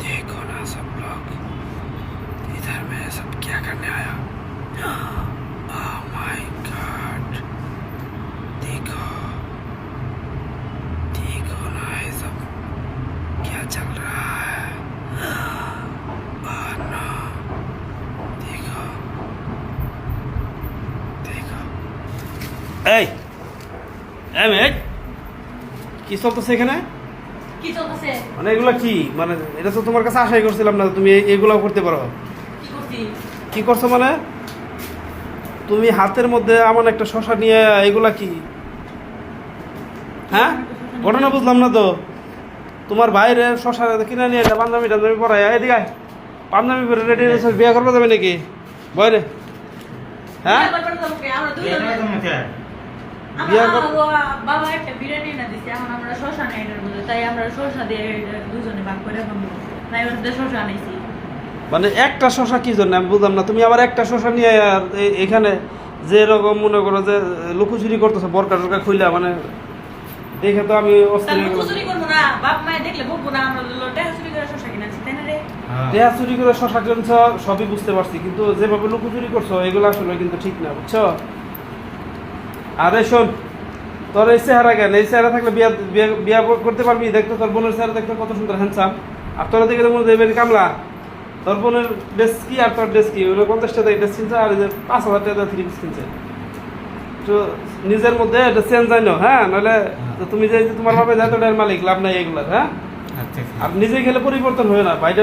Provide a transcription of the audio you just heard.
देखो ना सब लोग इधर में सब क्या करने आया। ओह माय गॉड, देखो देखो ना ये सब क्या चल रहा है। ओह नो, देखो देखो। এই এই মেয়ে কি চলতেছে এখানে? কি চলতেছে? মানে এগুলা কি? মানে এটা তো তোমার কাছে আশাই করছিলাম না তুমি এগুলাও করতে পারো। কি করছি? কি করছো মানে? তুমি হাতের মধ্যে এমন একটা শশা নিয়ে এগুলা কি? হ্যাঁ, ঘটনা বুঝলাম না তো। তোমার বাইরে শশা কিনে নিয়ে এটা পাঞ্জাবি টাঞ্জাবি পরাই এদিকে আয়। পাঞ্জাবি পরে রেডি হয়েছে, বিয়ে করবো যাবে নাকি বাইরে? হ্যাঁ, বাবা একটা বিরিয়ানি না দিছে, এখন আমরা শশা নেই এটার মধ্যে, তাই আমরা শশা দিয়ে দুজনে ভাগ করে খাবো, তাই ওর মধ্যে শশা আনাইছি। মানে একটা শশা কি জন্য আমি বুঝলাম না। তুমি আবার একটা শশা নিয়ে আর এখানে যে এরকম মনে করো যে লুকোচুরি করতেছো বরকা টরকা খুইলা, মানে দেখে তো আমি অস্থির হয়ে গেলাম। চুরি করবো না, বাপ মায়ে দেখলে বকবো না, আমরা টাকা চুরি করে শশা কিনেছি, তাই না রে? দেহা চুরি করে শশা কিনছো সবই বুঝতে পারছি, কিন্তু যেভাবে লুকোচুরি করছো এগুলো আসলে কিন্তু ঠিক না, বুঝছো? আরে শোন, তোর এই চেহারা কেন? এই চেহারা থাকলে বিয়া বিয়া বিয়া করতে পারবি? দেখতো তোর বোনের চেহারা দেখতে কত সুন্দর হ্যান্ডসাম। আর তোরা দেখে মনে হয় কামলা। তোর বোনের ড্রেস কি আর তোর ড্রেস কি? ওগুলো 50 টাকা ড্রেস কিনছে আর 5,000 টাকা থ্রি পিস কিনছে। তো নিজের মধ্যে এটা চেঞ্জ জানো, হ্যাঁ? নাহলে তুমি যে তোমার বাবা যায় তো মালিক লাভ নাই এগুলার, হ্যাঁ? আর নিজে গেলে পরিবর্তন হয় না বাইরে।